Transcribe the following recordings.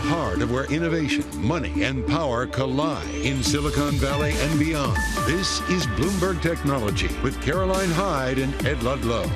heart of where innovation, money, and power collide in Silicon Valley and beyond. This is Bloomberg Technology with Caroline Hyde and Ed Ludlow.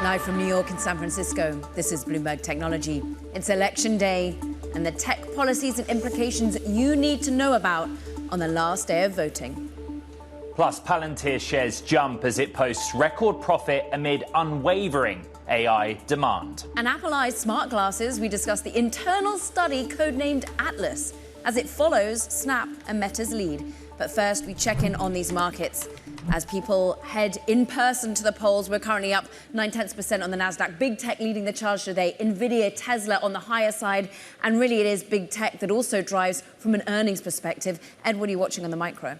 Live from New York and San Francisco, this is Bloomberg Technology. It's election day, and the tech policies and implications you need to know about on the last day of voting. Plus, Palantir shares jump as it posts record profit amid unwavering AI demand. And Apple Eye's smart glasses, we discuss the internal study codenamed Atlas as it follows Snap and Meta's lead. But first, we check in on these markets. As people head in person to the polls, we're currently up 0.9% on the Nasdaq. Big tech leading the charge today. Nvidia, Tesla on the higher side. And really, it is big tech that also drives from an earnings perspective. Ed, what are you watching on the micro?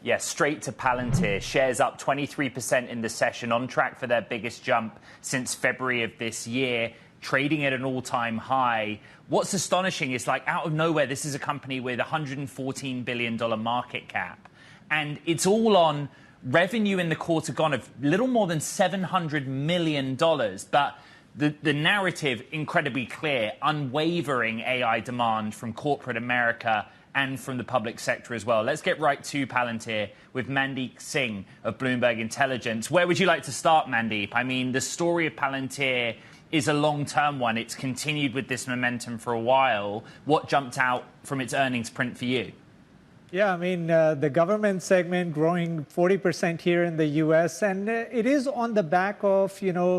Yes, straight to Palantir. Shares up 23% in the session, on track for their biggest jump since February of this year, trading at an all-time high. What's astonishing is, like, out of nowhere, this is a company with $114 billion market cap. And it's all on revenue in the quarter gone of little more than $700 million. But the narrative, incredibly clear, unwavering AI demand from corporate America and from the public sector as well. Let's get right to Palantir with Mandeep Singh of Bloomberg Intelligence. Where would you like to start, Mandeep? I mean, the story of Palantir is a long-term one. It's continued with this momentum for a while. What jumped out from its earnings print for you? Yeah, I mean, the government segment growing 40% here in the U.S., and it is on the back of,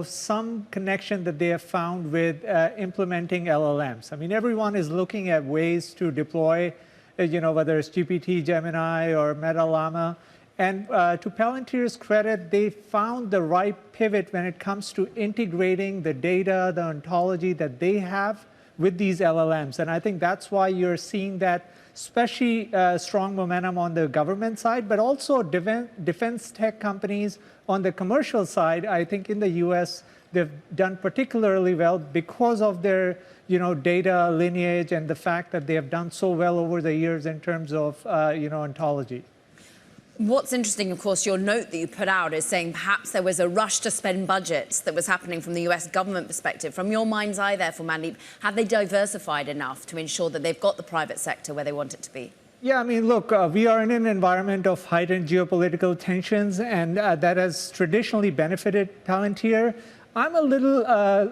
some connection that they have found with implementing LLMs. I mean, everyone is looking at ways to deploy, whether it's GPT, Gemini, or Meta Llama. And to Palantir's credit, they found the right pivot when it comes to integrating the data, the ontology that they have with these LLMs. And I think that's why you're seeing that especially strong momentum on the government side, but also defense tech companies on the commercial side. I think in the U.S., they've done particularly well because of their data lineage and the fact that they have done so well over the years in terms of ontology. What's interesting, of course, your note that you put out is saying perhaps there was a rush to spend budgets that was happening from the U.S. government perspective. From your mind's eye, therefore, Mandeep, have they diversified enough to ensure that they've got the private sector where they want it to be? Yeah, I mean, look, we are in an environment of heightened geopolitical tensions, and that has traditionally benefited Palantir. I'm a little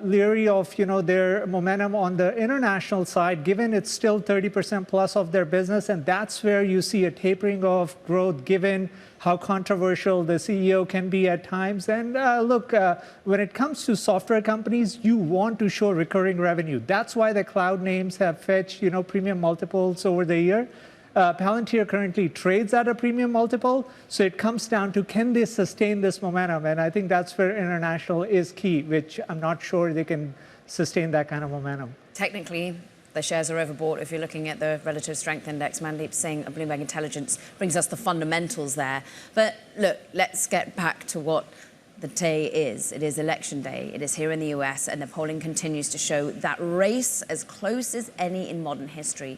leery of, their momentum on the international side, given it's still 30% plus of their business, and that's where you see a tapering of growth, given how controversial the CEO can be at times. And look, when it comes to software companies, you want to show recurring revenue. That's why the cloud names have fetched, premium multiples over the year. Palantir currently trades at a premium multiple, so it comes down to, can they sustain this momentum? And I think that's where international is key, which I'm not sure they can sustain that kind of momentum. Technically, the shares are overbought. If you're looking at the relative strength index, Mandeep Singh of Bloomberg Intelligence brings us the fundamentals there. But look, let's get back to what the day is. It is election day. It is here in the US, and the polling continues to show that race as close as any in modern history.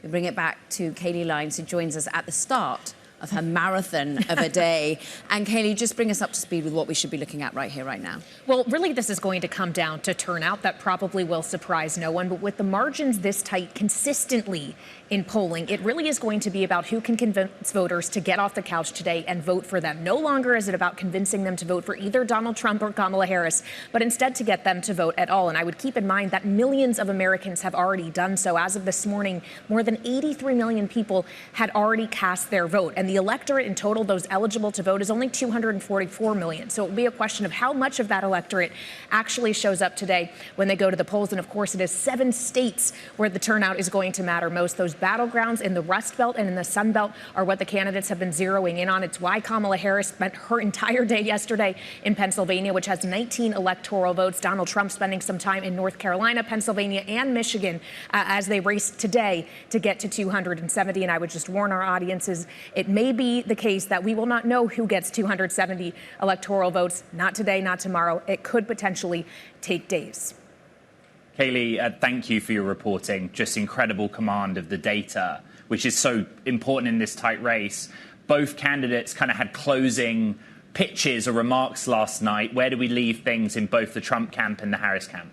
We bring it back to Kayleigh Lyons, who joins us at the start of her marathon of a day. And Kayleigh, just bring us up to speed with what we should be looking at right here, right now. Well, really, this is going to come down to turnout. That probably will surprise no one. But with the margins this tight consistently in polling, it really is going to be about who can convince voters to get off the couch today and vote for them. No longer is it about convincing them to vote for either Donald Trump or Kamala Harris, but instead to get them to vote at all. And I would keep in mind that millions of Americans have already done so. As of this morning, more than 83 million people had already cast their vote. And the electorate in total, those eligible to vote, is only 244 million. So it will be a question of how much of that electorate actually shows up today when they go to the polls. And of course, it is 7 states where the turnout is going to matter most. Those battlegrounds in the Rust Belt and in the Sun Belt are what the candidates have been zeroing in on. It's why Kamala Harris spent her entire day yesterday in Pennsylvania, which has 19 electoral votes. Donald Trump spending some time in North Carolina, Pennsylvania, and Michigan as they race today to get to 270. And I would just warn our audiences, it may be the case that we will not know who gets 270 electoral votes. Not today, not tomorrow. It could potentially take days. Kayleigh, thank you for your reporting. Just incredible command of the data. which is so important in this tight race. Both candidates kind of had closing pitches or remarks last night. Where do we leave things in both the Trump camp and the Harris camp?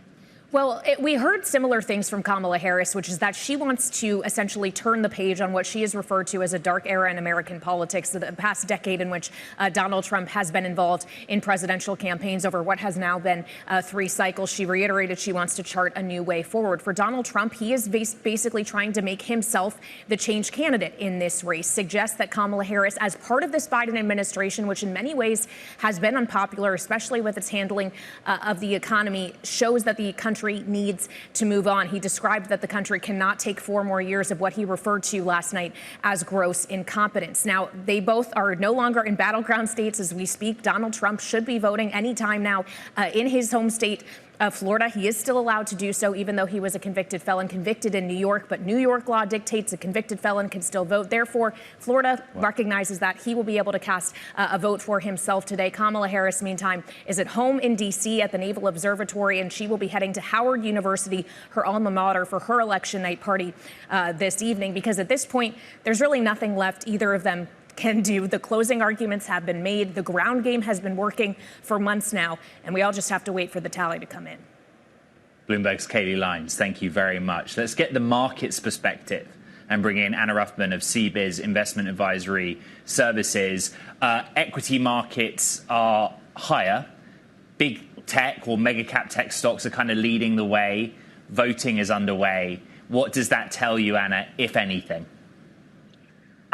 Well, we heard similar things from Kamala Harris, which is that she wants to essentially turn the page on what she has referred to as a dark era in American politics, the past decade in which Donald Trump has been involved in presidential campaigns over what has now been 3 cycles. She reiterated she wants to chart a new way forward. For Donald Trump, he is basically trying to make himself the change candidate in this race, suggests that Kamala Harris, as part of this Biden administration, which in many ways has been unpopular, especially with its handling of the economy, shows that the country needs to move on. He described that the country cannot take 4 more years of what he referred to last night as gross incompetence. Now, they both are no longer in battleground states as we speak. Donald Trump should be voting anytime now in his home state of Florida. He is still allowed to do so, even though he was a convicted felon, convicted in New York. But New York law dictates a convicted felon can still vote. Therefore, Florida recognizes that he will be able to cast a vote for himself today. Kamala Harris, meantime, is at home in D.C. at the Naval Observatory, and she will be heading to Howard University, her alma mater, for her election night party this evening, because at this point, there's really nothing left either of them can do. The closing arguments have been made. The ground game has been working for months now, and we all just have to wait for the tally to come in. Bloomberg's Kayleigh Lyons, thank you very much. Let's get the market's perspective and bring in Anna Ruffman of CBIZ Investment Advisory Services. Equity markets are higher. Big tech or mega cap tech stocks are kind of leading the way. Voting is underway. What does that tell you, Anna, if anything?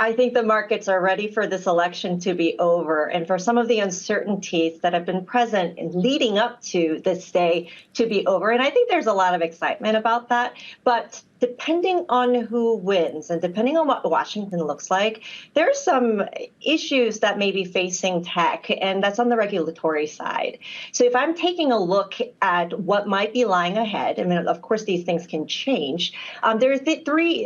I think the markets are ready for this election to be over and for some of the uncertainties that have been present in leading up to this day to be over. And I think there's a lot of excitement about that. But depending on who wins and depending on what Washington looks like, there are some issues that may be facing tech, and that's on the regulatory side. So if I'm taking a look at what might be lying ahead, I mean, of course, these things can change. There are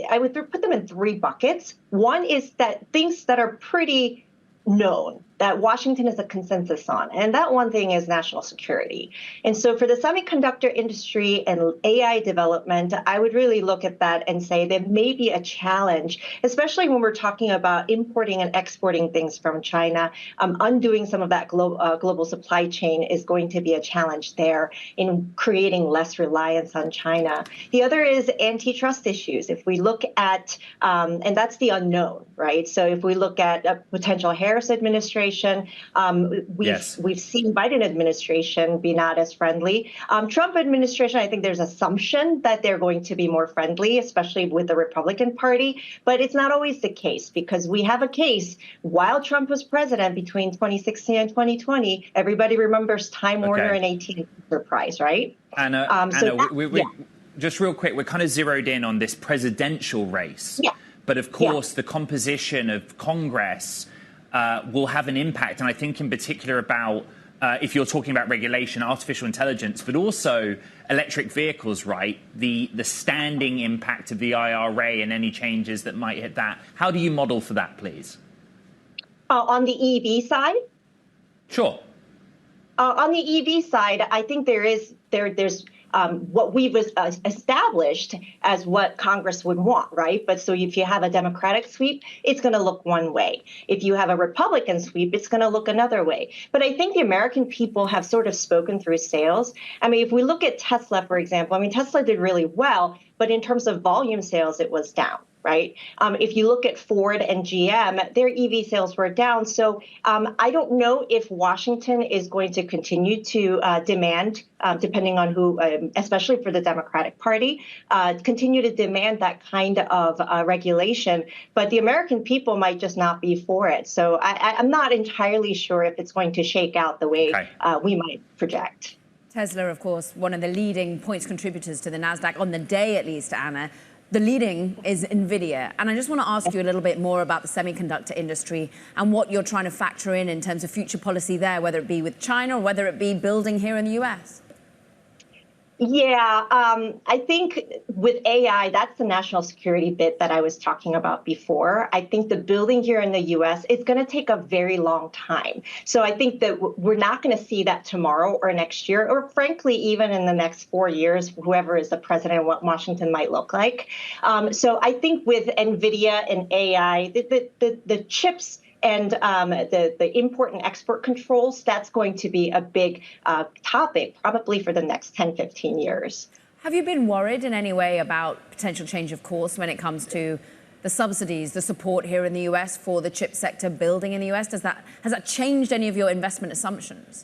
I would put them in 3 buckets. One is that things that are pretty known, that Washington is a consensus on. And that one thing is national security. And so for the semiconductor industry and AI development, I would really look at that and say there may be a challenge, especially when we're talking about importing and exporting things from China. Undoing some of that global supply chain is going to be a challenge there in creating less reliance on China. The other is antitrust issues. If we look at, and that's the unknown, right? So if we look at a potential Harris administration, we've seen Biden administration be not as friendly. Trump administration, I think there's assumption that they're going to be more friendly, especially with the Republican Party. But it's not always the case, because we have a case while Trump was president between 2016 and 2020. Everybody remembers Time Warner and AT&T Enterprise, right? Anna, just real quick, we're kind of zeroed in on this presidential race. Yeah. But of course, the composition of Congress will have an impact. And I think in particular about, if you're talking about regulation, artificial intelligence, but also electric vehicles, right? The standing impact of the IRA and any changes that might hit that. How do you model for that, please? On the EV side? Sure. On the EV side, I think there's what we've established as what Congress would want, right? But so if you have a Democratic sweep, it's going to look one way. If you have a Republican sweep, it's going to look another way. But I think the American people have sort of spoken through sales. I mean, if we look at Tesla, for example, I mean, Tesla did really well, but in terms of volume sales, it was down. Right. If you look at Ford and GM, their EV sales were down. So I don't know if Washington is going to continue to demand, depending on who, especially for the Democratic Party, continue to demand that kind of regulation. But the American people might just not be for it. So I'm not entirely sure if it's going to shake out the way we might project. Tesla, of course, one of the leading points contributors to the NASDAQ on the day, at least, Anna. The leading is NVIDIA. And I just want to ask you a little bit more about the semiconductor industry and what you're trying to factor in terms of future policy there, whether it be with China or whether it be building here in the US. Yeah, I think with AI, that's the national security bit that I was talking about before. I think the building here in the US is going to take a very long time. So I think that we're not going to see that tomorrow or next year, or frankly, even in the next 4 years, whoever is the president, what Washington might look like. So I think with NVIDIA and AI, the chips and the import and export controls, that's going to be a big topic probably for the next 10, 15 years. Have you been worried in any way about potential change of course when it comes to the subsidies, the support here in the US for the chip sector building in the US? Has that changed any of your investment assumptions?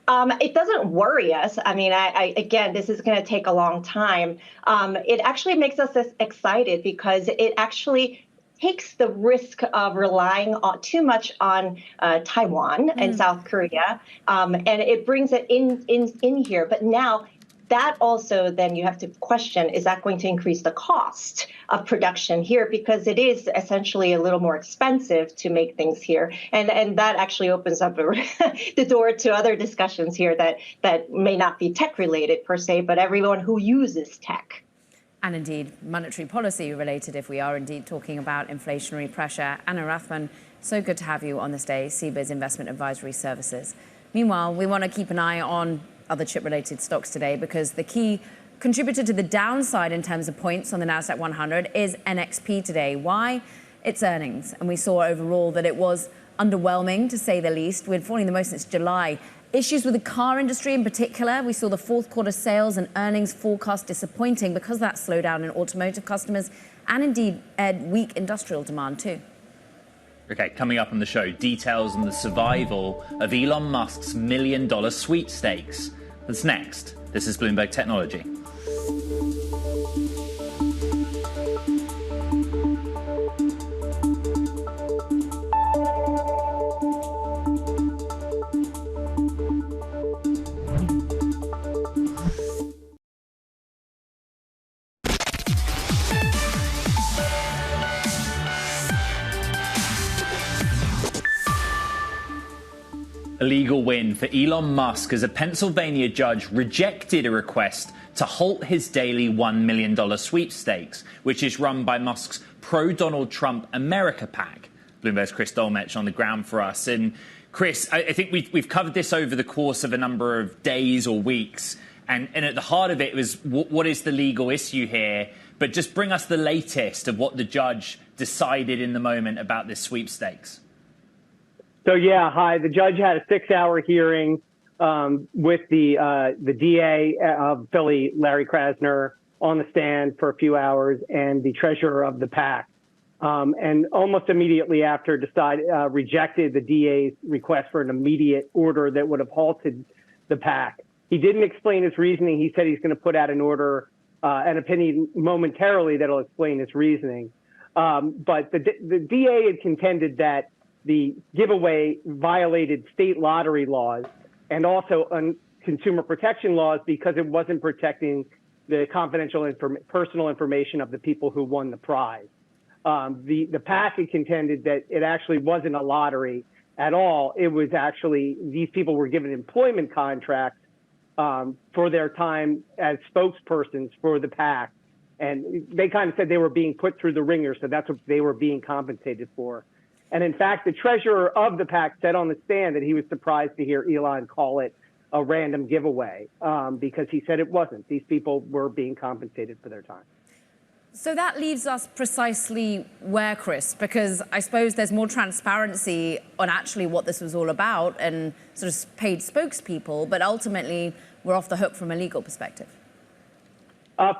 It doesn't worry us. I mean, again, this is going to take a long time. It actually makes us excited because it actually takes the risk of relying too much on Taiwan and South Korea, and it brings it in here. But now that also then you have to question, is that going to increase the cost of production here? Because it is essentially a little more expensive to make things here. And that actually opens up the door to other discussions here that may not be tech related per se, but everyone who uses tech. And indeed, monetary policy related, if we are indeed talking about inflationary pressure. Anna Rathman, so good to have you on this day, CBIZ Investment Advisory Services. Meanwhile, we want to keep an eye on other chip-related stocks today because the key contributor to the downside in terms of points on the Nasdaq 100 is NXP today. Why? Its earnings. And we saw overall that it was underwhelming, to say the least. We're falling the most since July. Issues with the car industry in particular. We saw the fourth quarter sales and earnings forecast disappointing because of that slowdown in automotive customers and indeed, Ed, weak industrial demand too. Okay, coming up on the show, details on the survival of Elon Musk's $1 million sweepstakes. That's next. This is Bloomberg Technology. A legal win for Elon Musk as a Pennsylvania judge rejected a request to halt his daily $1 million sweepstakes, which is run by Musk's pro-Donald Trump America PAC. Bloomberg's Chris Dolmetsch on the ground for us. And Chris, I think we've covered this over the course of a number of days or weeks. And at the heart of it was what is the legal issue here? But just bring us the latest of what the judge decided in the moment about this sweepstakes. So, yeah, hi. The judge had a 6-hour hearing with the DA of Philly, Larry Krasner, on the stand for a few hours, and the treasurer of the PAC. And almost immediately after rejected the DA's request for an immediate order that would have halted the PAC. He didn't explain his reasoning. He said he's going to put out an order, an opinion momentarily that'll explain his reasoning. But the DA had contended that the giveaway violated state lottery laws and also consumer protection laws because it wasn't protecting the confidential personal information of the people who won the prize. The PAC had contended that it actually wasn't a lottery at all. It was actually, these people were given employment contracts for their time as spokespersons for the PAC. And they kind of said they were being put through the ringer, so that's what they were being compensated for. And in fact, the treasurer of the PAC said on the stand that he was surprised to hear Elon call it a random giveaway because he said it wasn't. These people were being compensated for their time. So that leaves us precisely where, Chris, because I suppose there's more transparency on actually what this was all about and sort of paid spokespeople, but ultimately we're off the hook from a legal perspective.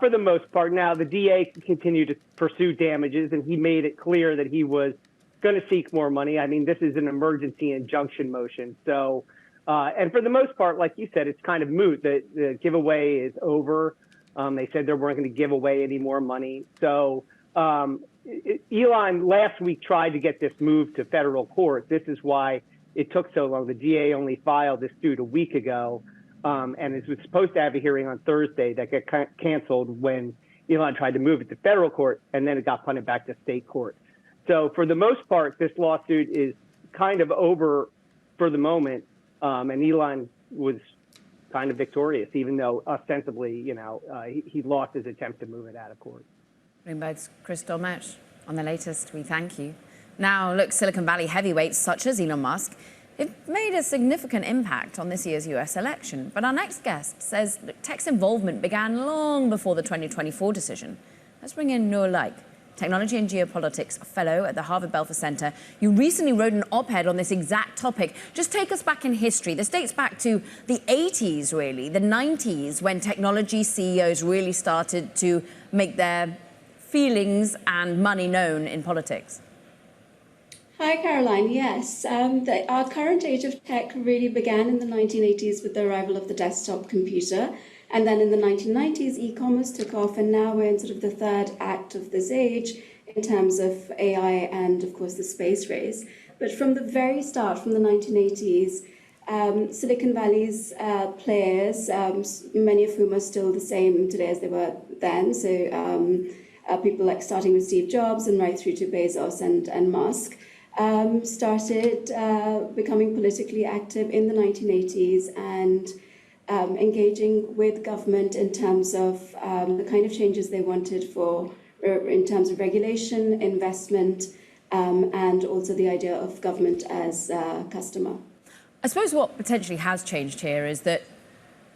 For the most part. Now, the DA continued to pursue damages, and he made it clear that he was going to seek more money. I mean, this is an emergency injunction motion. So, and for the most part, like you said, it's kind of moot. The giveaway is over. They said they weren't going to give away any more money. So Elon last week tried to get this moved to federal court. This is why it took so long. The DA only filed this suit a week ago, and it was supposed to have a hearing on Thursday that got canceled when Elon tried to move it to federal court, and then it got punted back to state court. So for the most part, this lawsuit is kind of over for the moment. And Elon was kind of victorious, even though ostensibly, he lost his attempt to move it out of court. Bloomberg's Chris Dolmetsch on the latest. We thank you. Now, look, Silicon Valley heavyweights such as Elon Musk, they've made a significant impact on this year's US election. But our next guest says that tech's involvement began long before the 2024 decision. Let's bring in Noor Laik, Technology and Geopolitics Fellow at the Harvard Belfer Center. You recently wrote an op-ed on this exact topic. Just take us back in history. This dates back to the 80s, really, the 90s, when technology CEOs really started to make their feelings and money known in politics. Hi, Caroline. Yes, our current age of tech really began in the 1980s with the arrival of the desktop computer. And then in the 1990s, e-commerce took off, and now we're in sort of the third act of this age in terms of AI and, of course, the space race. But from the very start, from the 1980s, Silicon Valley's players, many of whom are still the same today as they were then, so people like starting with Steve Jobs and right through to Bezos and Musk, started becoming politically active in the 1980s and engaging with government in terms of the kind of changes they wanted in terms of regulation, investment, and also the idea of government as a customer. I suppose what potentially has changed here is that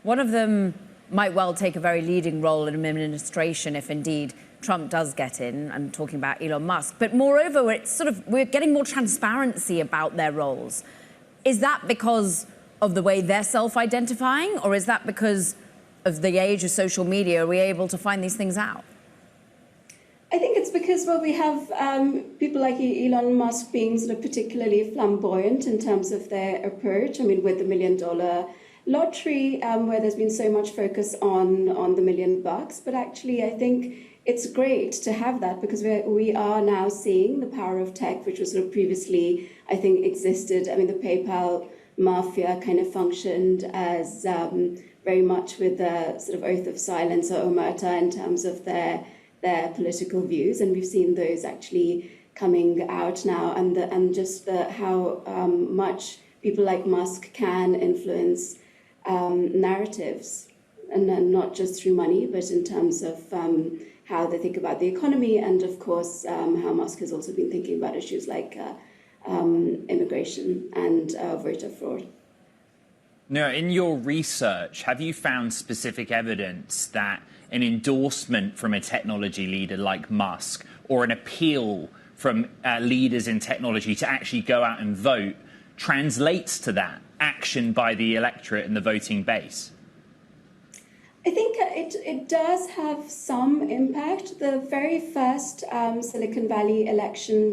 one of them might well take a very leading role in an administration if indeed Trump does get in. I'm talking about Elon Musk. But moreover, we're getting more transparency about their roles. Is that because of the way they're self-identifying, or is that because of the age of social media? Are we able to find these things out? I think it's because, we have people like Elon Musk being sort of particularly flamboyant in terms of their approach. I mean, with the $1 million lottery, where there's been so much focus on the $1 million. But actually, I think it's great to have that because we are now seeing the power of tech, which was sort of previously, I think, existed. I mean, the PayPal mafia kind of functioned as very much with the sort of oath of silence or omerta in terms of their political views, and we've seen those actually coming out now, and just how much people like Musk can influence narratives, and not just through money, but in terms of how they think about the economy, and of course how Musk has also been thinking about issues like immigration and voter fraud. Now, in your research, have you found specific evidence that an endorsement from a technology leader like Musk or an appeal from leaders in technology to actually go out and vote translates to that action by the electorate and the voting base? I think it does have some impact. The very first Silicon Valley election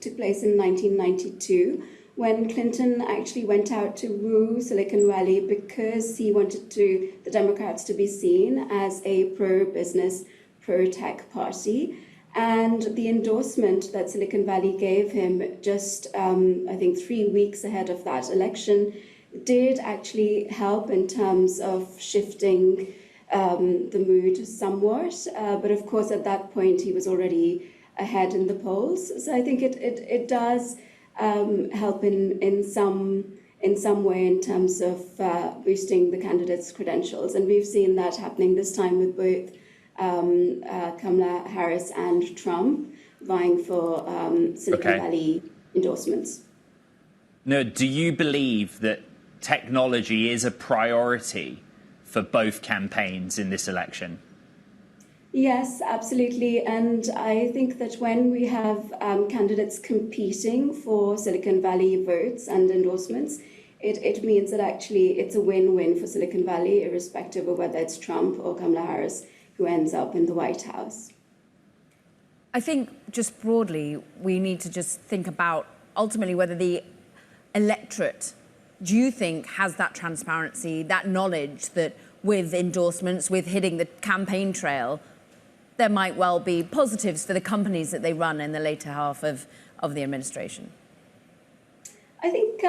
took place in 1992, when Clinton actually went out to woo Silicon Valley because he wanted the Democrats to be seen as a pro-business, pro-tech party. And the endorsement that Silicon Valley gave him just, I think, 3 weeks ahead of that election did actually help in terms of shifting the mood somewhat. But of course, at that point, he was already ahead in the polls. So I think it does help in some way in terms of boosting the candidates' credentials. And we've seen that happening this time with both Kamala Harris and Trump vying for Silicon Valley endorsements. Now, do you believe that technology is a priority for both campaigns in this election? Yes, absolutely. And I think that when we have candidates competing for Silicon Valley votes and endorsements, it means that actually it's a win-win for Silicon Valley, irrespective of whether it's Trump or Kamala Harris who ends up in the White House. I think just broadly, we need to just think about ultimately whether the electorate, do you think, has that transparency, that knowledge that with endorsements, with hitting the campaign trail, there might well be positives for the companies that they run in the later half of the administration? I think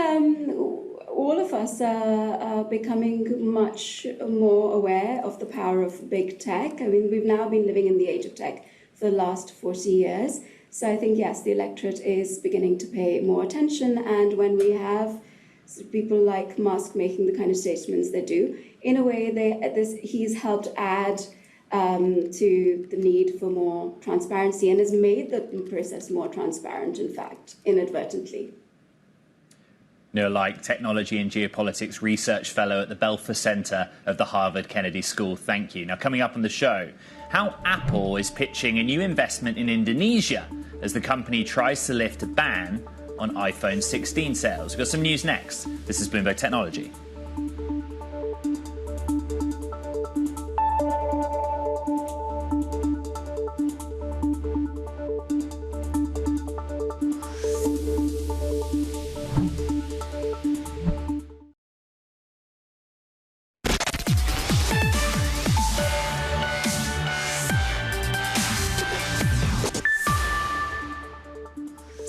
all of us are becoming much more aware of the power of big tech. I mean, we've now been living in the age of tech for the last 40 years. So I think, yes, the electorate is beginning to pay more attention. And when we have people like Musk making the kind of statements they do. In a way, he's helped add to the need for more transparency and has made the process more transparent, in fact, inadvertently. Like Technology and Geopolitics Research Fellow at the Belfer Center of the Harvard Kennedy School. Thank you. Now, coming up on the show, how Apple is pitching a new investment in Indonesia as the company tries to lift a ban on iPhone 16 sales. We've got some news next. This is Bloomberg Technology.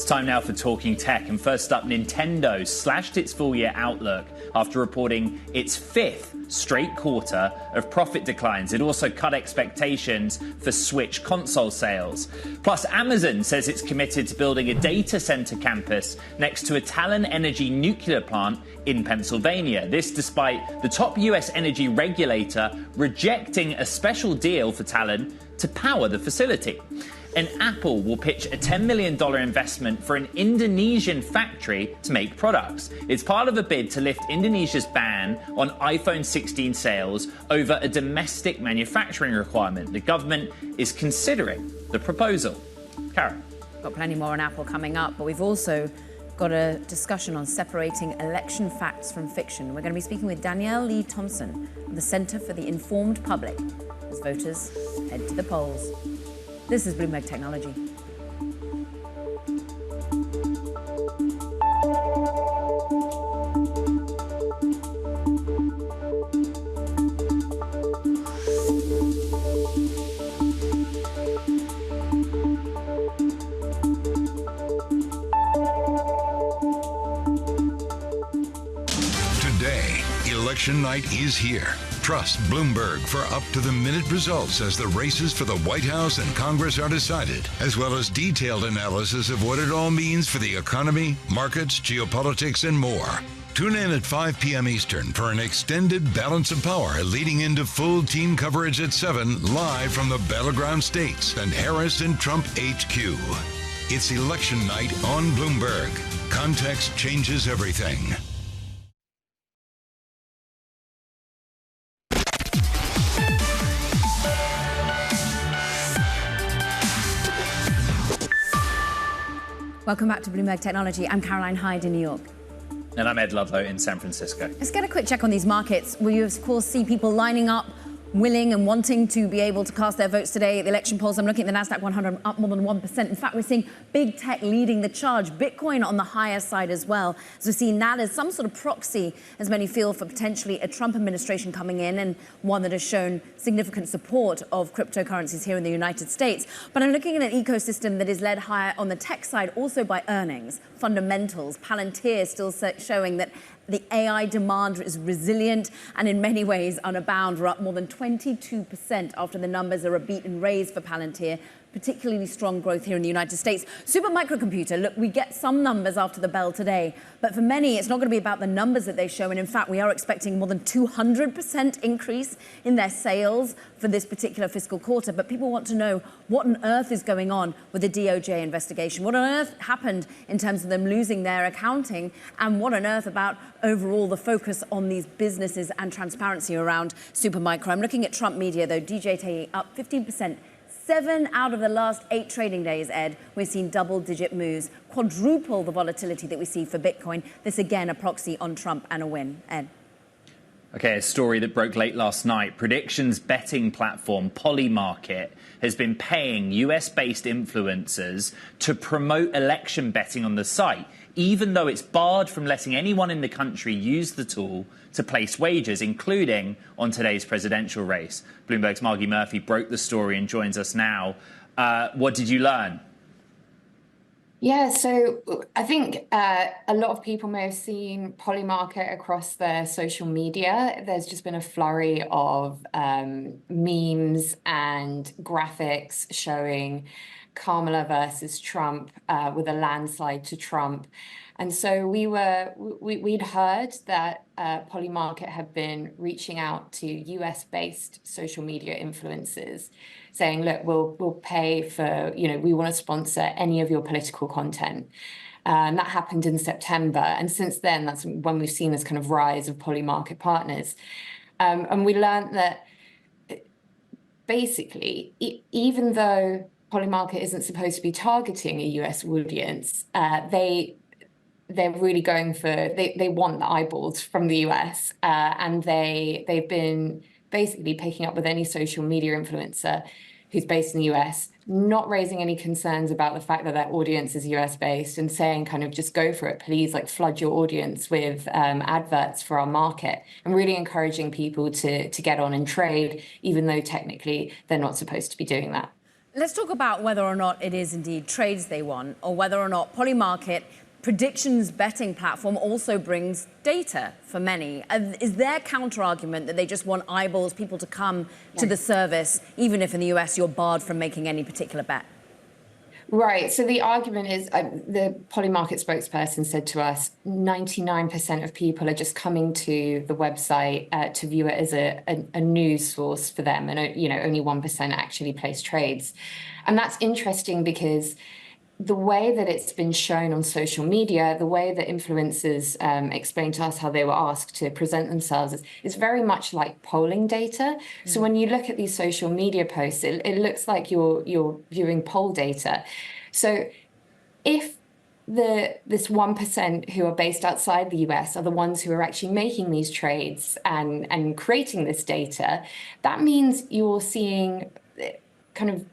Time now for Talking Tech. And first up, Nintendo slashed its full-year outlook after reporting its fifth straight quarter of profit declines. It also cut expectations for Switch console sales. Plus, Amazon says it's committed to building a data center campus next to a Talon Energy nuclear plant in Pennsylvania. This despite the top US energy regulator rejecting a special deal for Talon to power the facility. And Apple will pitch a $10 million investment for an Indonesian factory to make products. It's part of a bid to lift Indonesia's ban on iPhone 16 sales over a domestic manufacturing requirement. The government is considering the proposal. Karen. Got plenty more on Apple coming up, but we've also got a discussion on separating election facts from fiction. We're going to be speaking with Danielle Tomson of the Center for the Informed Public as voters head to the polls. This is Bloomberg Technology. Today, election night is here. Trust Bloomberg for up-to-the-minute results as the races for the White House and Congress are decided, as well as detailed analysis of what it all means for the economy, markets, geopolitics, and more. Tune in at 5 p.m. Eastern for an extended balance of power leading into full team coverage at 7 live from the battleground states and Harris and Trump HQ. It's election night on Bloomberg. Context changes everything. Welcome back to Bloomberg Technology. I'm Caroline Hyde in New York. And I'm Ed Ludlow in San Francisco. Let's get a quick check on these markets. We, of course, see people lining up, willing and wanting to be able to cast their votes today at the election polls. I'm looking at the Nasdaq 100 up more than 1%. In fact, we're seeing big tech leading the charge. Bitcoin on the higher side as well. So we're seeing that as some sort of proxy, as many feel, for potentially a Trump administration coming in, and one that has shown significant support of cryptocurrencies here in the United States. But I'm looking at an ecosystem that is led higher on the tech side, also by earnings, fundamentals. Palantir still showing that the AI demand is resilient and in many ways unabound. We're up more than 22% after the numbers are a beat and raise for Palantir. Particularly strong growth here in the United States. Super microcomputer, look, we get some numbers after the bell today, but for many, it's not going to be about the numbers that they show. And in fact, we are expecting more than 200% increase in their sales for this particular fiscal quarter. But people want to know what on earth is going on with the DOJ investigation. What on earth happened in terms of them losing their accounting, and what on earth about overall the focus on these businesses and transparency around Supermicro. I'm looking at Trump Media, though, DJT up 15%. 7 out of the last 8 trading days, Ed, we've seen double-digit moves, quadruple the volatility that we see for Bitcoin. This, again, a proxy on Trump and a win. Ed. Okay, a story that broke late last night. Predictions betting platform Polymarket has been paying US-based influencers to promote election betting on the site, even though it's barred from letting anyone in the country use the tool to place wagers, including on today's presidential race. Bloomberg's Margie Murphy broke the story and joins us now. What did you learn? Yeah, so I think a lot of people may have seen Polymarket across their social media. There's just been a flurry of memes and graphics showing Kamala versus Trump with a landslide to Trump. And so we'd heard that Polymarket had been reaching out to US-based social media influencers, saying, look, we'll pay for, we want to sponsor any of your political content. And that happened in September. And since then, that's when we've seen this kind of rise of Polymarket partners. And we learned that basically, even though Polymarket isn't supposed to be targeting a US audience, they're really going for, they want the eyeballs from the US, and they've been basically picking up with any social media influencer who's based in the US, not raising any concerns about the fact that their audience is US based, and saying kind of just go for it, please, like flood your audience with adverts for our market, and really encouraging people to get on and trade, even though technically they're not supposed to be doing that. Let's talk about whether or not it is indeed trades they want, or whether or not Polymarket predictions betting platform also brings data for many. Is their counter-argument that they just want eyeballs, people to come to the service, even if in the US you're barred from making any particular bet? Right. So the argument is, the Polymarket spokesperson said to us, 99% of people are just coming to the website to view it as a news source for them, and only 1% actually place trades. And that's interesting because the way that it's been shown on social media, the way that influencers explained to us how they were asked to present themselves is very much like polling data. So when you look at these social media posts, it looks like you're viewing poll data. So if this 1% who are based outside the US are the ones who are actually making these trades and creating this data, that means you're seeing kind of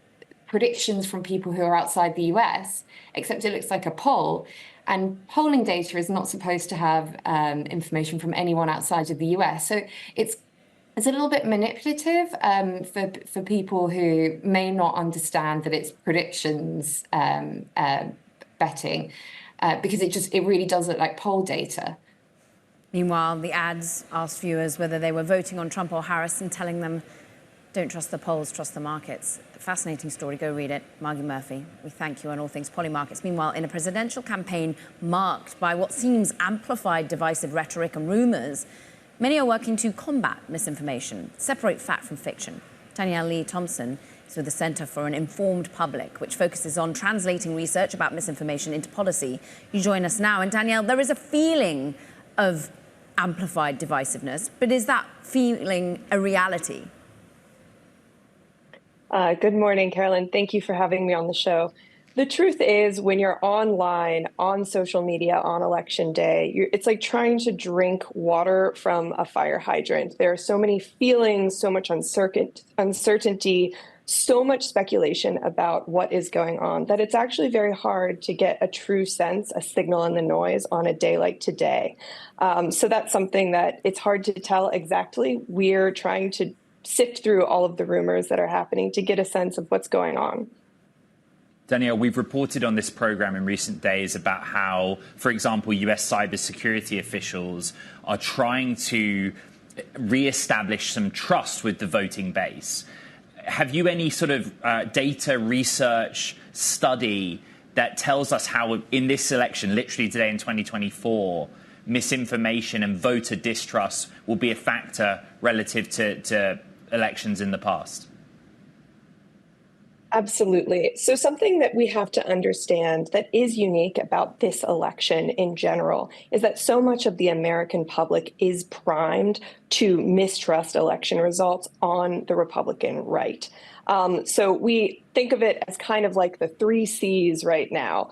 predictions from people who are outside the US, except it looks like a poll. And polling data is not supposed to have information from anyone outside of the US. So it's a little bit manipulative for people who may not understand that it's predictions betting, because it really does look like poll data. Meanwhile, the ads asked viewers whether they were voting on Trump or Harris and telling them, don't trust the polls, trust the markets. Fascinating story. Go read it. Margie Murphy, we thank you on all things Polymarkets. Meanwhile, in a presidential campaign marked by what seems amplified divisive rhetoric and rumours, many are working to combat misinformation, separate fact from fiction. Danielle Tomson is with the Centre for an Informed Public, which focuses on translating research about misinformation into policy. You join us now. And Danielle, there is a feeling of amplified divisiveness, but is that feeling a reality? Good morning, Carolyn. Thank you for having me on the show. The truth is, when you're online, on social media, on election day, it's like trying to drink water from a fire hydrant. There are so many feelings, so much uncertainty, so much speculation about what is going on that it's actually very hard to get a true sense, a signal in the noise on a day like today. So that's something that it's hard to tell exactly. We're trying to sift through all of the rumors that are happening to get a sense of what's going on. Danielle, we've reported on this program in recent days about how, for example, US cybersecurity officials are trying to reestablish some trust with the voting base. Have you any sort of data research study that tells us how in this election, literally today in 2024, misinformation and voter distrust will be a factor relative to elections in the past? Absolutely. So something that we have to understand that is unique about this election in general is that so much of the American public is primed to mistrust election results on the Republican right. So we think of it as kind of like the 3 C's right now.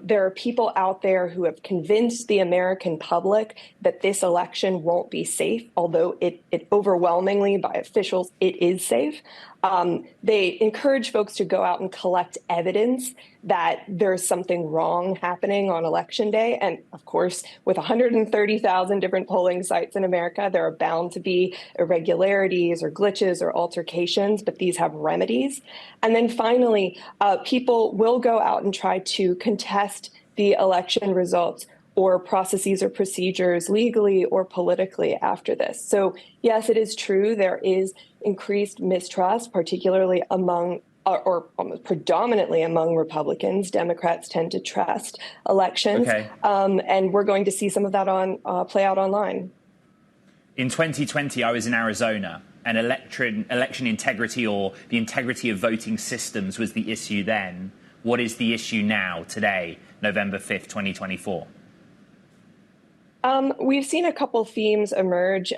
There are people out there who have convinced the American public that this election won't be safe, although it overwhelmingly by officials, it is safe. They encourage folks to go out and collect evidence that there's something wrong happening on election day. And of course, with 130,000 different polling sites in America, there are bound to be irregularities or glitches or altercations, but these have remedies. And then finally, people will go out and try to contest the election results or processes or procedures legally or politically after this. So yes, it is true there is increased mistrust, particularly among or almost predominantly among Republicans. Democrats tend to trust elections. Okay. And we're going to see some of that play out online. In 2020, I was in Arizona, and election integrity or the integrity of voting systems was the issue then. What is the issue now, today, November 5th, 2024? We've seen a couple themes emerge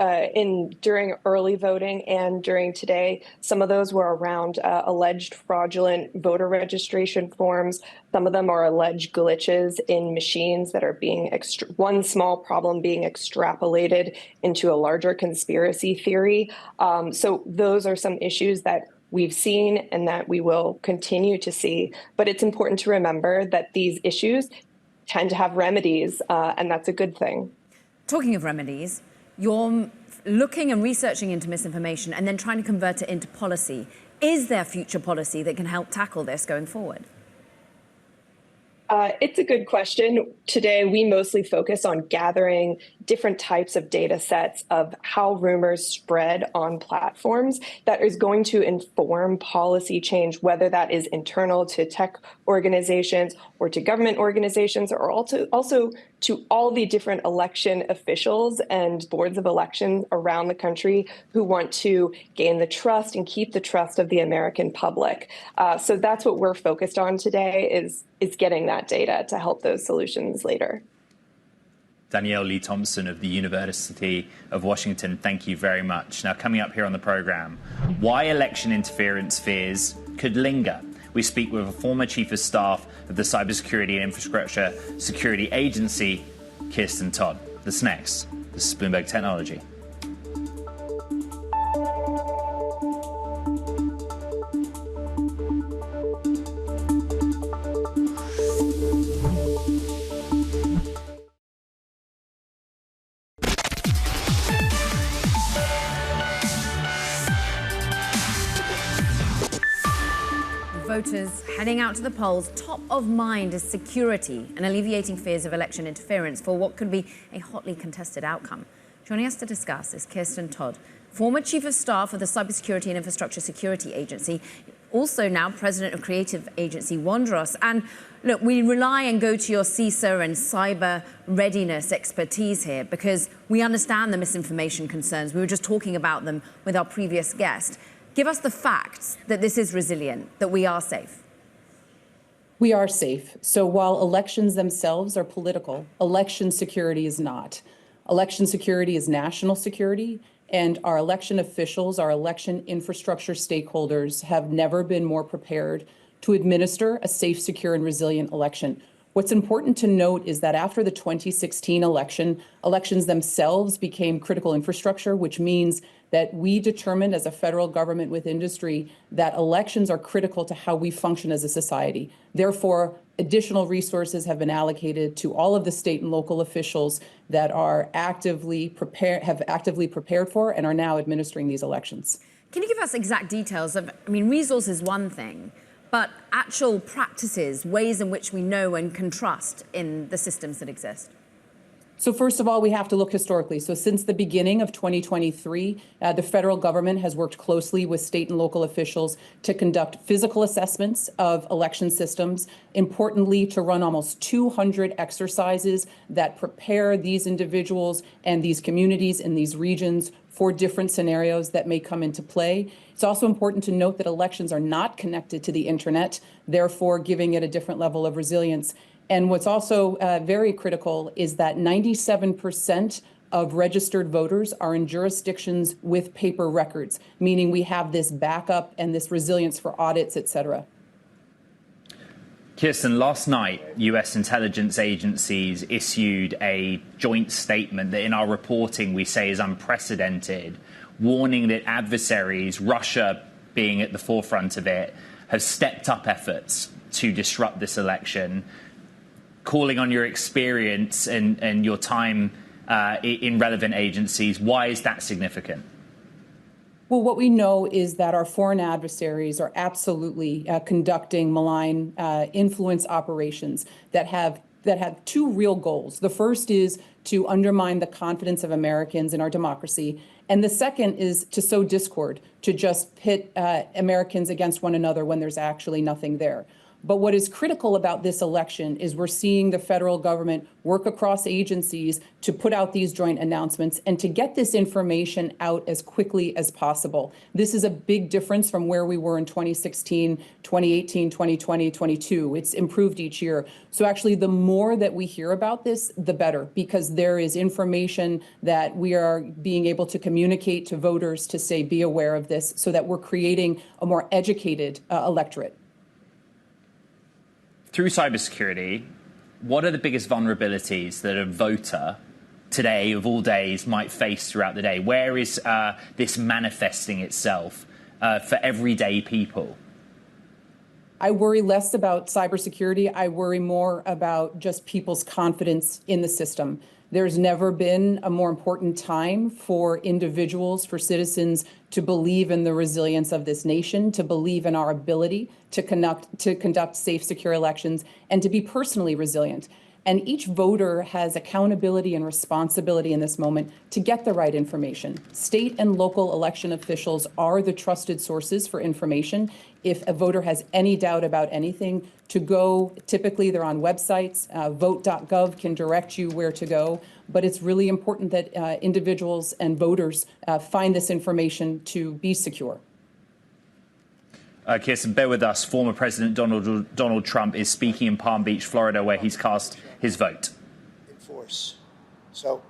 during early voting and during today. Some of those were around alleged fraudulent voter registration forms. Some of them are alleged glitches in machines that are being one small problem being extrapolated into a larger conspiracy theory. So those are some issues that we've seen and that we will continue to see. But it's important to remember that these issues tend to have remedies, and that's a good thing. Talking of remedies, you're looking and researching into misinformation and then trying to convert it into policy. Is there future policy that can help tackle this going forward? It's a good question. Today, we mostly focus on gathering different types of data sets of how rumors spread on platforms that is going to inform policy change, whether that is internal to tech organizations or to government organizations, or also to all the different election officials and boards of elections around the country who want to gain the trust and keep the trust of the American public. So that's what we're focused on today is getting that data to help those solutions later. Danielle Lee Tomson of the University of Washington, thank you very much. Now, coming up here on the program, why election interference fears could linger. We speak with a former chief of staff of the Cybersecurity and Infrastructure Security Agency, Kiersten Todt. That's next. This is Bloomberg Technology. Voters heading out to the polls, top of mind is security and alleviating fears of election interference for what could be a hotly contested outcome. Joining us to discuss is Kiersten Todt, former chief of staff of the Cybersecurity and Infrastructure Security Agency, also now president of creative agency Wondros. And look, we rely and go to your CISA and cyber readiness expertise here because we understand the misinformation concerns. We were just talking about them with our previous guest. Give us the facts that this is resilient, that we are safe. We are safe. So while elections themselves are political, election security is not. Election security is national security, and our election officials, our election infrastructure stakeholders have never been more prepared to administer a safe, secure, and resilient election. What's important to note is that after the 2016 election, elections themselves became critical infrastructure, which means that we determined as a federal government with industry that elections are critical to how we function as a society. Therefore, additional resources have been allocated to all of the state and local officials that are have actively prepared for and are now administering these elections. Can you give us exact details of, resource is one thing, but actual practices, ways in which we know and can trust in the systems that exist? So first of all, we have to look historically. So since the beginning of 2023, the federal government has worked closely with state and local officials to conduct physical assessments of election systems, importantly, to run almost 200 exercises that prepare these individuals and these communities in these regions for different scenarios that may come into play. It's also important to note that elections are not connected to the internet, therefore giving it a different level of resilience. And what's also very critical is that 97% of registered voters are in jurisdictions with paper records, meaning we have this backup and this resilience for audits, et cetera. Kiersten, last night, US intelligence agencies issued a joint statement that in our reporting we say is unprecedented, warning that adversaries, Russia being at the forefront of it, have stepped up efforts to disrupt this election. Calling on your experience and your time in relevant agencies, why is that significant? Well, what we know is that our foreign adversaries are absolutely conducting malign influence operations that have two real goals. The first is to undermine the confidence of Americans in our democracy. And the second is to sow discord, to just pit Americans against one another when there's actually nothing there. But what is critical about this election is we're seeing the federal government work across agencies to put out these joint announcements and to get this information out as quickly as possible. This is a big difference from where we were in 2016, 2018, 2020, 2022. It's improved each year. So actually, the more that we hear about this, the better, because there is information that we are being able to communicate to voters to say, be aware of this, so that we're creating a more educated electorate. Through cybersecurity, what are the biggest vulnerabilities that a voter today, of all days, might face throughout the day? Where is this manifesting itself for everyday people? I worry less about cybersecurity. I worry more about just people's confidence in the system. There's never been a more important time for individuals, for citizens to believe in the resilience of this nation, to believe in our ability to conduct safe, secure elections, and to be personally resilient. And each voter has accountability and responsibility in this moment to get the right information. State and local election officials are the trusted sources for information. If a voter has any doubt about anything, to go, typically they're on websites, vote.gov can direct you where to go. But it's really important that individuals and voters find this information to be secure. Kiersten, bear with us. Former President Donald Trump is speaking in Palm Beach, Florida, where he's cast his vote. In force. So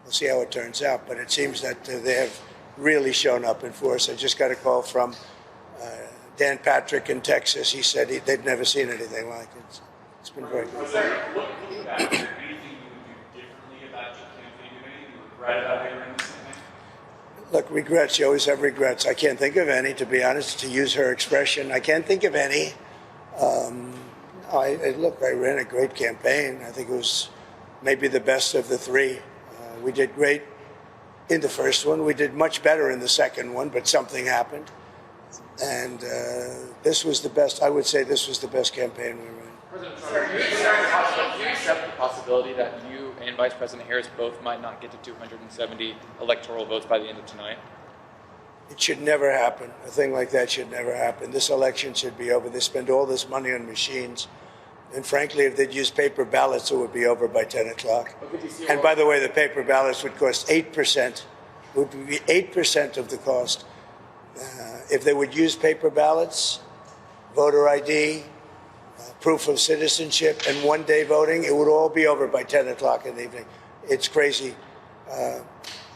we'll see how it turns out. But it seems that they have really shown up in force. I just got a call from Dan Patrick in Texas. He said they've never seen anything like it. It's been very good. Was there, looking back, is there anything you would do differently about your campaign? Anything you regret about entering this campaign? Look, regrets. You always have regrets. I can't think of any, to be honest, to use her expression. I can't think of any. I ran a great campaign. I think it was maybe the best of the three. We did great in the first one. We did much better in the second one, but something happened. And this was the best. I would say this was the best campaign we ran. President Trump, do you accept the possibility that you and Vice President Harris both might not get to 270 electoral votes by the end of tonight? It should never happen. A thing like that should never happen. This election should be over. They spend all this money on machines. And frankly, if they'd use paper ballots, it would be over by 10 o'clock. And by the way, the paper ballots would cost 8%. It would be 8% of the cost. If they would use paper ballots, voter ID, proof of citizenship, and one-day voting, it would all be over by 10 o'clock in the evening. It's crazy.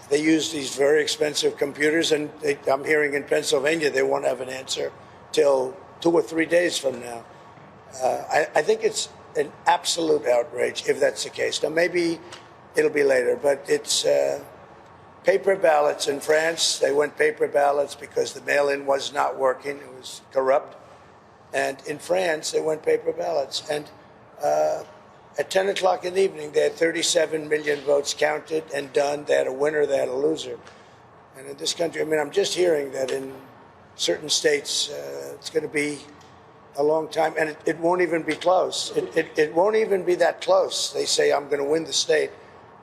They use these very expensive computers, and I'm hearing in Pennsylvania they won't have an answer till 2 or 3 days from now. I think it's an absolute outrage if that's the case. Now, maybe it'll be later, but it's paper ballots in France. They went paper ballots because the mail-in was not working. It was corrupt. And in France, they went paper ballots. And at 10 o'clock in the evening, they had 37 million votes counted and done. They had a winner, they had a loser. And in this country, I mean, I'm just hearing that in certain states, it's going to be a long time. And it won't even be close. It won't even be that close. They say, I'm going to win the state.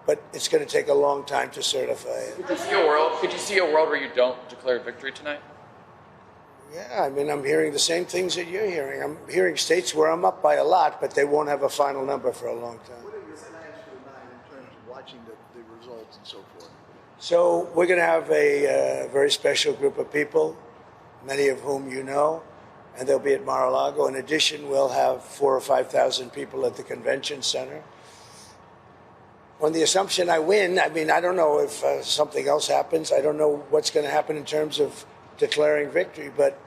But it's going to take a long time to certify it. Could you see a world where you don't declare victory tonight? Yeah, I mean, I'm hearing the same things that you're hearing. I'm hearing states where I'm up by a lot, but they won't have a final number for a long time. What are your plans for tonight in terms of watching the results and so forth? So we're going to have a very special group of people, many of whom you know, and they'll be at Mar-a-Lago. In addition, we'll have 4,000 or 5,000 people at the convention center. On the assumption I win, I mean, I don't know if something else happens. I don't know what's going to happen in terms of declaring victory, but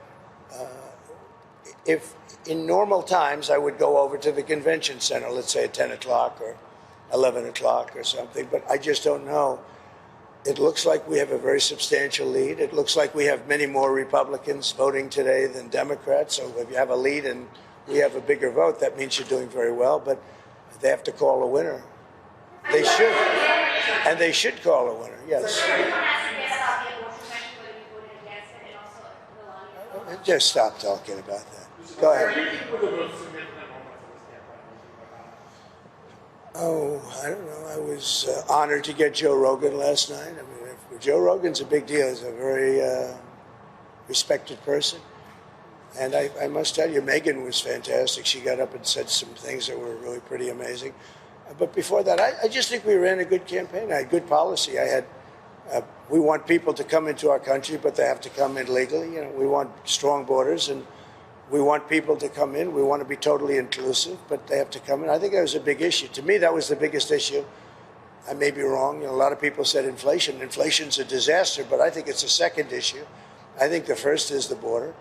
if in normal times I would go over to the convention center, let's say at 10 o'clock or 11 o'clock or something, but I just don't know. It looks like we have a very substantial lead. It looks like we have many more Republicans voting today than Democrats. So if you have a lead and we have a bigger vote, that means you're doing very well. But they have to call a winner. They should. And they should call a winner, yes. Just stop talking about that. Go ahead. Oh, I don't know. I was honored to get Joe Rogan last night. I mean, Joe Rogan's a big deal. He's a very respected person. And I must tell you, Megyn was fantastic. She got up and said some things that were really pretty amazing. But before that, I just think we ran a good campaign. I had good policy. We want people to come into our country, but they have to come in legally. You know, we want strong borders, and we want people to come in. We want to be totally inclusive, but they have to come in. I think that was a big issue. To me, that was the biggest issue. I may be wrong. You know, a lot of people said inflation. Inflation's a disaster, but I think it's a second issue. I think the first is the border.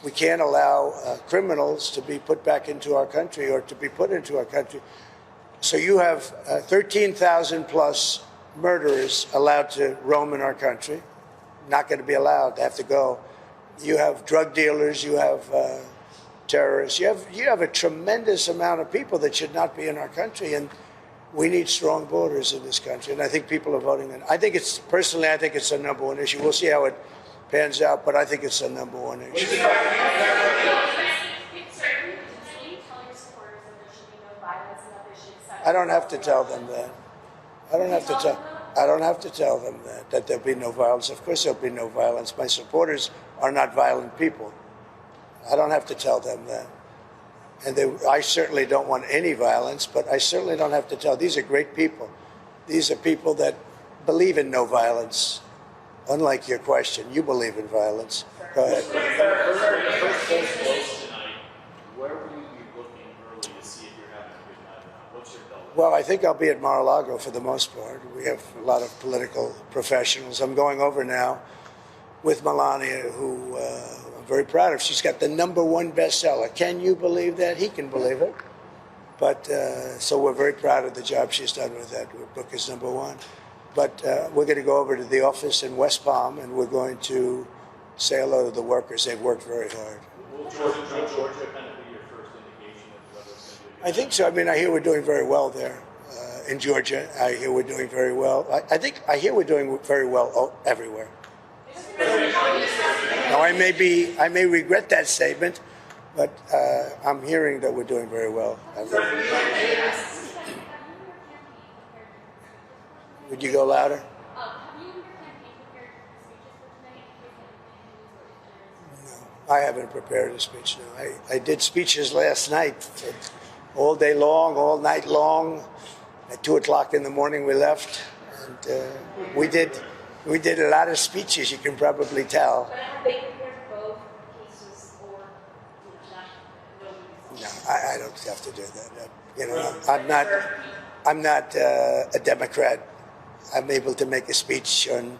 We can't allow criminals to be put back into our country or to be put into our country. So you have 13,000 plus murderers allowed to roam in our country. Not going to be allowed. They have to go. You have drug dealers. You have terrorists. You have a tremendous amount of people that should not be in our country, and we need strong borders in this country. And I think people are voting. And I think it's personally, I think it's a number one issue. We'll see how it pans out, but I think it's a number one issue. I don't have to tell them that. I don't have to tell them that there'll be no violence. Of course there'll be no violence. My supporters are not violent people. I don't have to tell them that. And I certainly don't want any violence, but I certainly don't have to tell. These are great people. These are people that believe in no violence. Unlike your question, you believe in violence. Go ahead. Where will you be looking early to see if you're having a good night or not? What's your goal? Well, I think I'll be at Mar-a-Lago for the most part. We have a lot of political professionals. I'm going over now with Melania, who I'm very proud of. She's got the #1 bestseller. Can you believe that? He can believe it. But so we're very proud of the job she's done with that. Her book is #1. But we're going to go over to the office in West Palm, and we're going to say hello to the workers. They've worked very hard. Will Georgia kind of be your first indication of whether it's going to be? I think so. I mean, I hear we're doing very well there in Georgia. I hear we're doing very well. I hear we're doing very well everywhere. Now, I may regret that statement, but I'm hearing that we're doing very well. Would you go louder? No, I haven't prepared a speech. No, I did speeches last night, all day long, all night long. At 2:00 in the morning, we left, and we did a lot of speeches. You can probably tell. No, I don't have to do that. You know, I'm not a Democrat. I'm able to make a speech on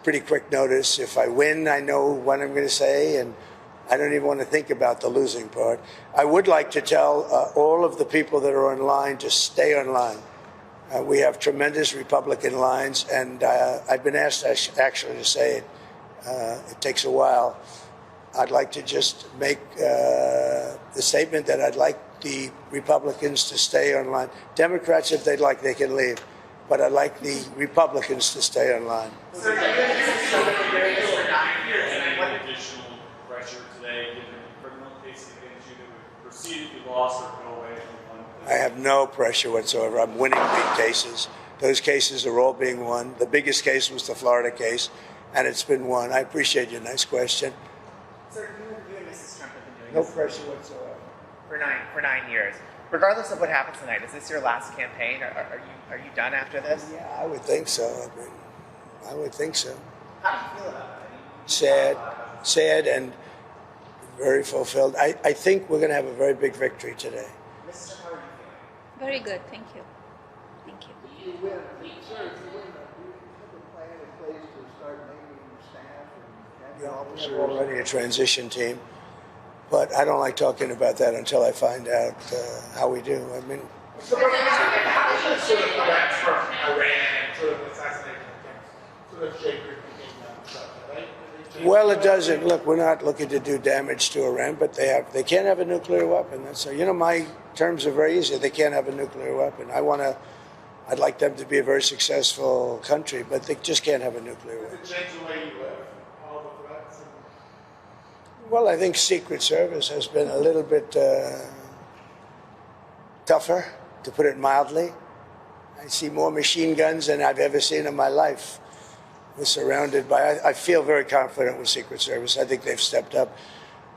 pretty quick notice. If I win, I know what I'm going to say, and I don't even want to think about the losing part. I would like to tell all of the people that are online to stay online. We have tremendous Republican lines, and I've been asked actually to say it. It takes a while. I'd like to just make the statement that I'd like the Republicans to stay online. Democrats, if they'd like, they can leave. But I'd like the Republicans to stay online. Any additional pressure today, given criminal cases against you that would proceed if you lost or go away from one? I have no pressure whatsoever. I'm winning big cases. Those cases are all being won. The biggest case was the Florida case, and it's been won. I appreciate your nice question. Sir, you and Mrs. Trump have been doing No this pressure whatsoever. for 9 years. Regardless of what happens tonight, is this your last campaign? Are you done after this? Yeah, I would think so. I would think so. How do you feel about it? Sad and very fulfilled. I think we're going to have a very big victory today. Mrs. Trump, how are you feeling? Very good, thank you. Thank you. If you win, do you have a plan in place to start naming staff and Yeah, officers? we're already a transition team, but I don't like talking about that until I find out how we do. I mean, So how does that sort of prevent from Iran and sort of assassination attempts? So because J. Crew became non-structured, right? Well, it doesn't. Look, we're not looking to do damage to Iran, but they can't have a nuclear weapon. So, my terms are very easy. They can't have a nuclear weapon. I'd like them to be a very successful country, but they just can't have a nuclear weapon. Does it change the way you live? All the threats? Well, I think Secret Service has been a little bit tougher, to put it mildly. I see more machine guns than I've ever seen in my life. We're surrounded by, I feel very confident with Secret Service. I think they've stepped up.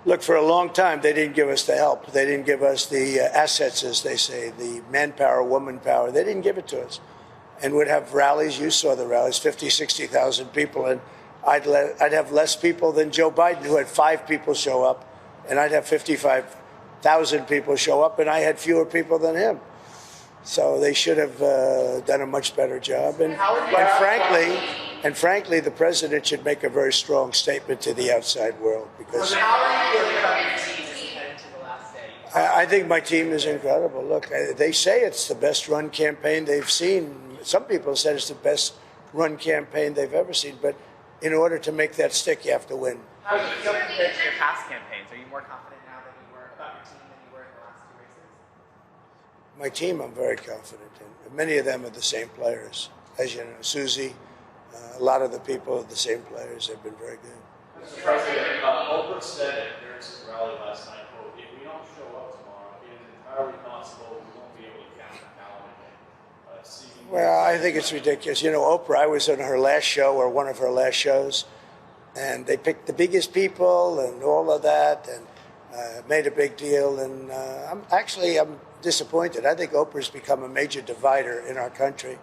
Look, for a long time, they didn't give us the help. They didn't give us the assets, as they say, the manpower, woman power. They didn't give it to us. And we'd have rallies. You saw the rallies, 50, 60,000 people. And I'd have less people than Joe Biden, who had 5 people show up. And I'd have 55,000 people show up, and I had fewer people than him. So they should have done a much better job. And frankly, the president should make a very strong statement to the outside world. Because how are you feeling about your team as we head into the last day? I think my team is incredible. Look, they say it's the best run campaign they've seen. Some people said it's the best run campaign they've ever seen. But in order to make that stick, you have to win. How do you feel compared to your past campaigns? Are you more confident now than you were about your team than you were in the last 2 races? My team, I'm very confident in. Many of them are the same players. As you know, Susie, a lot of the people are the same players. They've been very good. Mr. President, Oprah said at Kiersten rally last night, quote, if we don't show up tomorrow, it is entirely possible we won't be able to count the ballot. Well, I think it's ridiculous. Oprah, I was on her last show, or one of her last shows, and they picked the biggest people and all of that, and made a big deal. And I'm disappointed. I think Oprah's become a major divider in our country.